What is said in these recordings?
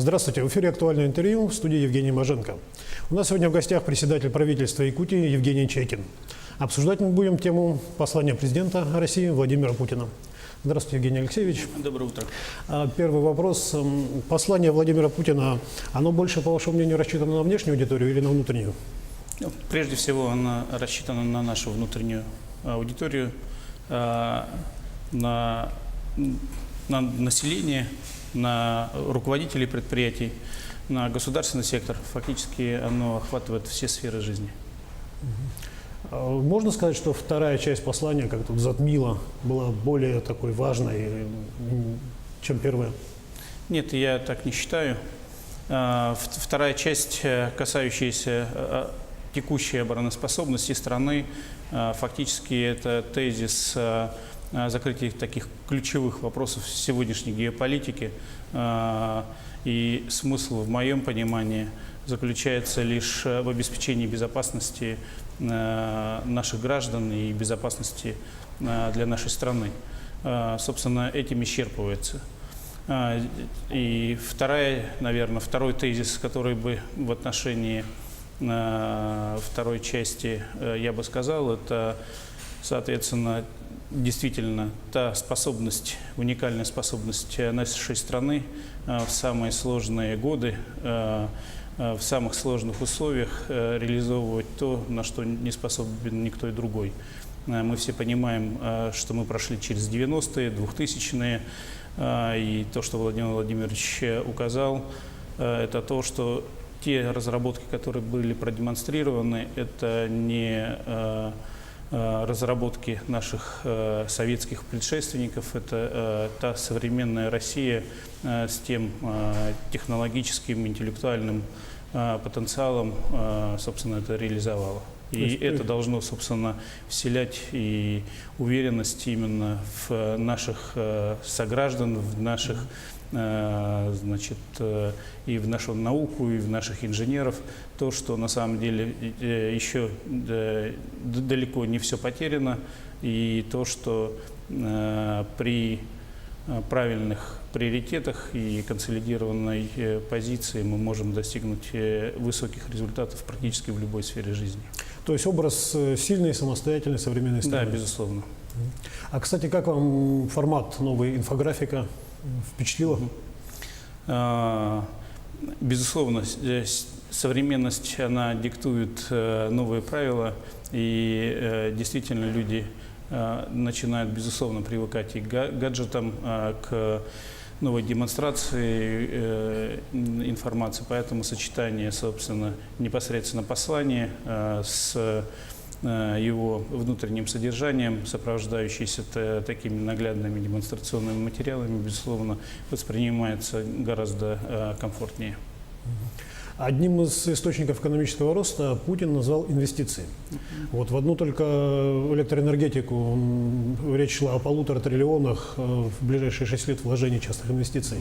Здравствуйте, в эфире «Актуальное интервью», в студии Евгений Маженко. У нас сегодня в гостях председатель правительства Якутии Евгений Чайкин. Обсуждать мы будем тему послания президента России Владимира Путина. Здравствуйте, Евгений Алексеевич. Доброе утро. Первый вопрос. Послание Владимира Путина, оно больше, по вашему мнению, рассчитано на внешнюю аудиторию или на внутреннюю? Прежде всего, оно рассчитано на нашу внутреннюю аудиторию, на население, на руководителей предприятий, на государственный сектор. Фактически оно охватывает все сферы жизни. Можно сказать, что вторая часть послания как-то затмила, была более такой важной, чем первая? Нет, я так не считаю. Вторая часть, касающаяся текущей обороноспособности страны, фактически это тезис закрытия таких ключевых вопросов сегодняшней геополитики. И смысл, в моем понимании, заключается лишь в обеспечении безопасности наших граждан и безопасности для нашей страны. Собственно, этим исчерпывается. И второй тезис, который бы в отношении второй части я бы сказал, это, соответственно, действительно та способность, уникальная способность нашей страны в самые сложные годы, в самых сложных условиях реализовывать то, на что не способен никто и другой. Мы все понимаем, что мы прошли через 90-е, 2000-е, и то, что Владимир Владимирович указал, это то, что те разработки, которые были продемонстрированы, это не разработки наших советских предшественников, это та современная Россия с тем технологическим, интеллектуальным потенциалом, собственно, это реализовала. И это должно, собственно, вселять и уверенность именно в наших сограждан, в наших, значит, и в нашу науку, и в наших инженеров, то, что на самом деле еще далеко не все потеряно, и то, что при правильных приоритетах и консолидированной позиции мы можем достигнуть высоких результатов практически в любой сфере жизни. То есть образ сильной, самостоятельной, современной страны? Да, безусловно. А, кстати, как вам формат новой инфографика? Впечатлило? Безусловно, современность, она диктует новые правила, и действительно люди начинают, безусловно, привыкать и к гаджетам, к новой демонстрации информации. Поэтому сочетание, собственно, непосредственно послания с его внутренним содержанием, сопровождающееся такими наглядными демонстрационными материалами, безусловно, воспринимается гораздо комфортнее. Одним из источников экономического роста Путин назвал инвестиции. Вот в одну только электроэнергетику речь шла о 1,5 триллионах в ближайшие 6 лет вложений частных инвестиций.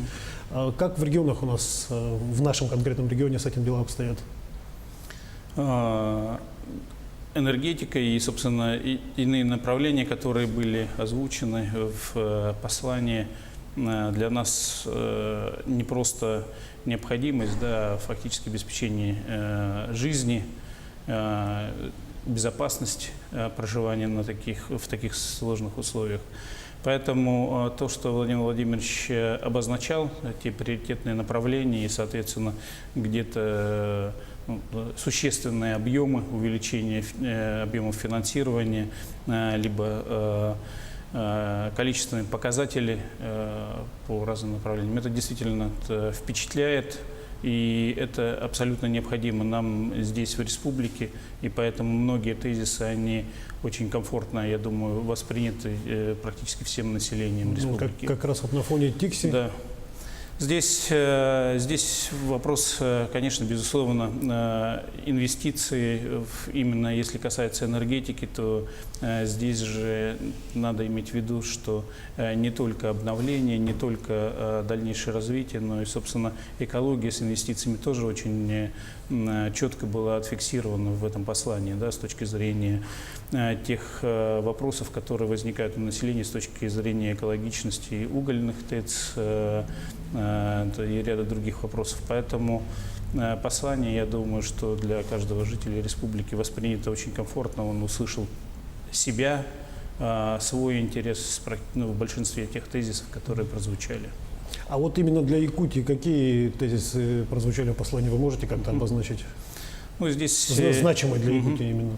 Как в регионах у нас, в нашем конкретном регионе с этим дела обстоят? Энергетика и, собственно, иные направления, которые были озвучены в послании, для нас не просто необходимость, да, фактически обеспечение жизни, безопасность проживания в таких сложных условиях. Поэтому то, что Владимир Владимирович обозначал, те приоритетные направления и, соответственно, где-то существенные объемы, увеличение объемов финансирования, либо количественные показатели по разным направлениям. Это действительно впечатляет, и это абсолютно необходимо нам здесь, в республике, и поэтому многие тезисы, они очень комфортно, я думаю, восприняты практически всем населением республики. Как раз вот на фоне ТИКСИ. Да. Здесь вопрос, конечно, безусловно, инвестиции, именно если касается энергетики, то здесь же надо иметь в виду, что не только обновление, не только дальнейшее развитие, но и, собственно, экология с инвестициями тоже очень четко было отфиксировано в этом послании, да, с точки зрения тех вопросов, которые возникают у населения с точки зрения экологичности угольных ТЭЦ и ряда других вопросов. Поэтому послание, я думаю, что для каждого жителя республики воспринято очень комфортно. Он услышал себя, свой интерес в большинстве тех тезисов, которые прозвучали. А вот именно для Якутии какие тезисы прозвучали в послании, вы можете как-то обозначить? Ну, здесь Значимые для Якутии именно.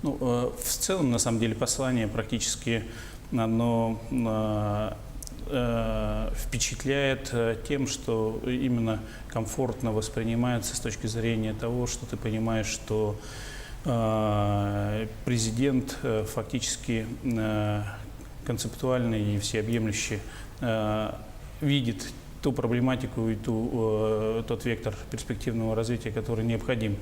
Ну, в целом, на самом деле, послание практически оно впечатляет тем, что именно комфортно воспринимается с точки зрения того, что ты понимаешь, что президент фактически концептуально и всеобъемлюще видит ту проблематику и тот вектор перспективного развития, который необходим.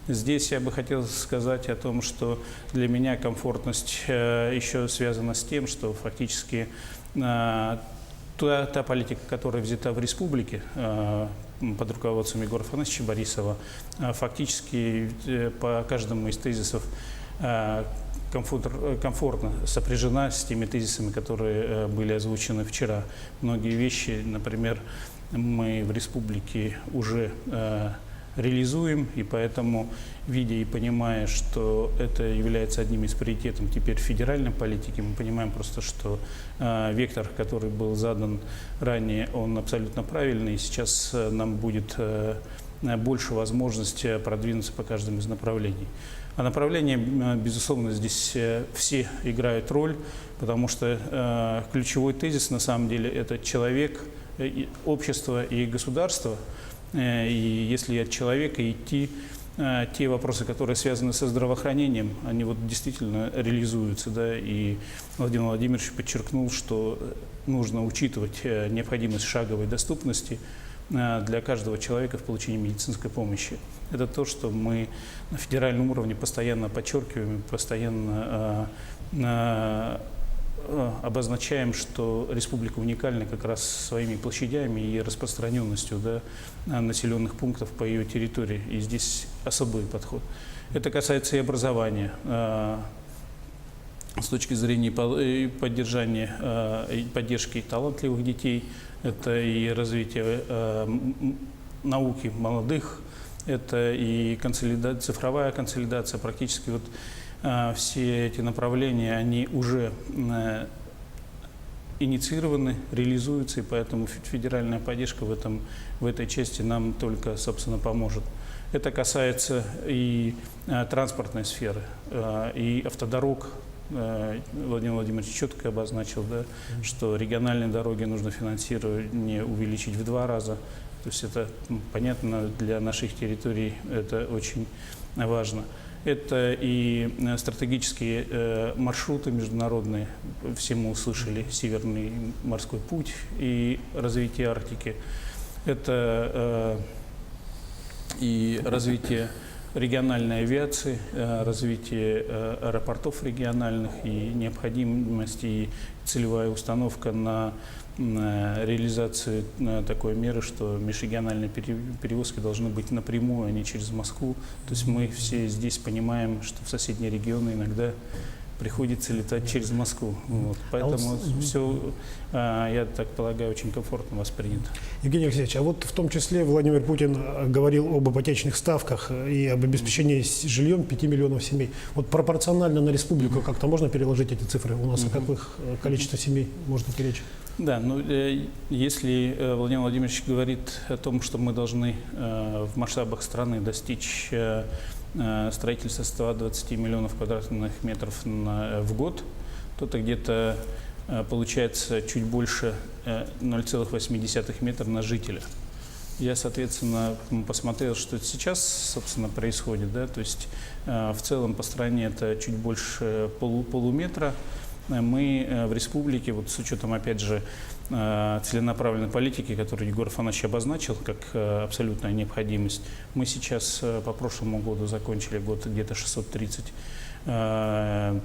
Здесь я бы хотел сказать о том, что для меня комфортность еще связана с тем, что фактически та политика, которая взята в республике под руководством Егора Афанасьевича Борисова, фактически по каждому из тезисов комфортно сопряжена с теми тезисами, которые были озвучены вчера. Многие вещи, например, мы в республике уже реализуем, и поэтому, видя и понимая, что это является одним из приоритетов теперь федеральной политики, мы понимаем просто, что вектор, который был задан ранее, он абсолютно правильный, и сейчас нам будет больше возможности продвинуться по каждому из направлений. А направления, безусловно, здесь все играют роль, потому что ключевой тезис, на самом деле, это человек, общество и государство. И если от человека идти, те вопросы, которые связаны со здравоохранением, они вот действительно реализуются. Да? И Владимир Владимирович подчеркнул, что нужно учитывать необходимость шаговой доступности для каждого человека в получении медицинской помощи. Это то, что мы на федеральном уровне постоянно подчеркиваем, постоянно обозначаем, что республика уникальна как раз своими площадями и распространенностью, да, населенных пунктов по ее территории. И здесь особый подход. Это касается и образования. С точки зрения поддержания и поддержки талантливых детей, это и развитие науки молодых, это и цифровая консолидация. Практически вот все эти направления, они уже инициированы, реализуются, и поэтому федеральная поддержка в этой части нам только, собственно, поможет. Это касается и транспортной сферы, и автодорог. Владимир Владимирович четко обозначил, да, что региональные дороги нужно финансирование увеличить в 2 раза. То есть это понятно, для наших территорий это очень важно. Это и стратегические маршруты международные. Все мы услышали Северный морской путь и развитие Арктики. Это и развитие региональной авиации, развитие аэропортов региональных и необходимость и целевая установка на реализацию такой меры, что межрегиональные перевозки должны быть напрямую, а не через Москву. То есть мы все здесь понимаем, что в соседние регионы иногда приходится летать через Москву. Вот. Поэтому все, я так полагаю, очень комфортно воспринято. Евгений Алексеевич, а вот в том числе Владимир Путин говорил об ипотечных ставках и об обеспечении жильем 5 миллионов семей. Вот пропорционально на республику как-то можно переложить эти цифры? У нас о каких количестве семей может идти речь? Да, ну если Владимир Владимирович говорит о том, что мы должны в масштабах страны достичь строительства 120 миллионов квадратных метров в год, то это где-то получается чуть больше 0,8 метра на жителя. Я, соответственно, посмотрел, что сейчас, собственно, происходит, да, то есть в целом по стране это чуть больше полуметра. Мы в республике, вот с учетом, опять же, целенаправленной политики, которую Егор Афанасьевич обозначил как абсолютная необходимость, мы сейчас по прошлому году закончили год где-то 630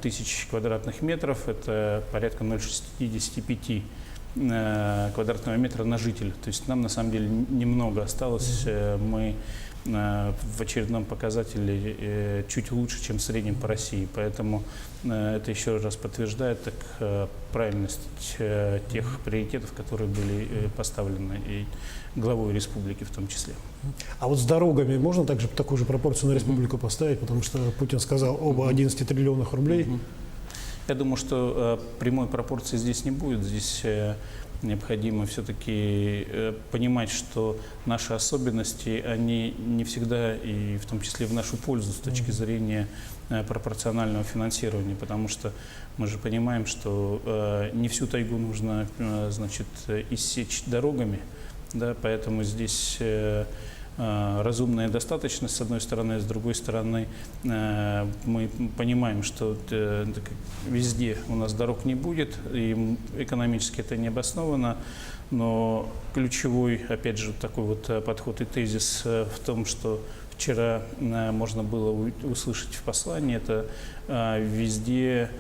тысяч квадратных метров, это порядка 0,65 квадратного метра на жителя. То есть нам на самом деле немного осталось. Мы в очередном показателе чуть лучше, чем в среднем по России. Поэтому это еще раз подтверждает правильность тех приоритетов, которые были поставлены и главой республики в том числе. А вот с дорогами можно также такую же пропорцию на республику поставить, потому что Путин сказал об 11 триллионах рублей. Я думаю, что прямой пропорции здесь не будет. Здесь необходимо все-таки понимать, что наши особенности, они не всегда, и в том числе в нашу пользу с точки зрения пропорционального финансирования, потому что мы же понимаем, что не всю тайгу нужно, значит, иссечь дорогами, да, поэтому здесь разумная достаточность, с одной стороны, с другой стороны, мы понимаем, что везде у нас дорог не будет, и экономически это не обосновано, но ключевой, опять же, такой вот подход и тезис в том, что вчера можно было услышать в послании, это везде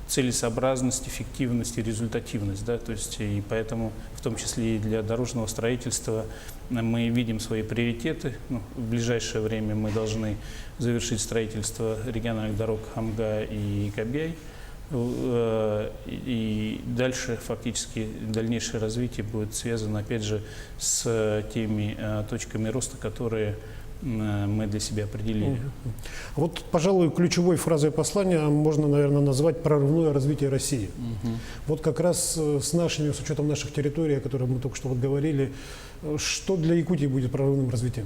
целесообразность, эффективность и результативность, да, то есть и поэтому в том числе и для дорожного строительства мы видим свои приоритеты. Ну, в ближайшее время мы должны завершить строительство региональных дорог Амга и Кабяй, и дальше фактически дальнейшее развитие будет связано опять же с теми точками роста, которые мы для себя определили. Вот, пожалуй, ключевой фразой послания можно, наверное, назвать прорывное развитие России. Вот как раз с нашими, с учетом наших территорий, о которых мы только что вот говорили, что для Якутии будет прорывным развитием?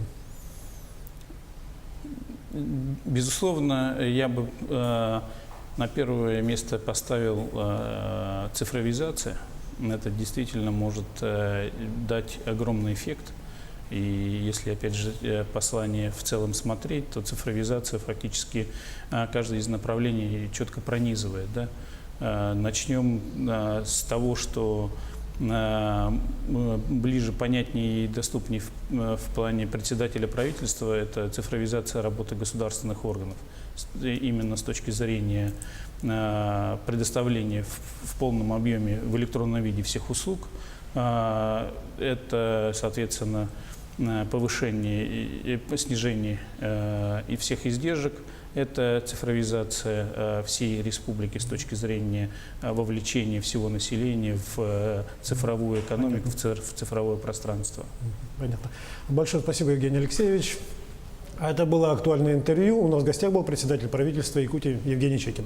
Безусловно, я бы на первое место поставил цифровизация. Это действительно может дать огромный эффект. И если, опять же, послание в целом смотреть, то цифровизация фактически каждое из направлений четко пронизывает. Да? Начнем с того, что ближе, понятнее и доступнее в плане председателя правительства, это цифровизация работы государственных органов. Именно с точки зрения предоставления в полном объеме в электронном виде всех услуг. Это, соответственно, повышение и снижение и всех издержек. Это цифровизация всей республики с точки зрения вовлечения всего населения в цифровую экономику, в цифровое пространство. Понятно. Большое спасибо, Евгений Алексеевич. А это было актуальное интервью. У нас в гостях был председатель правительства Якутии Евгений Чекин.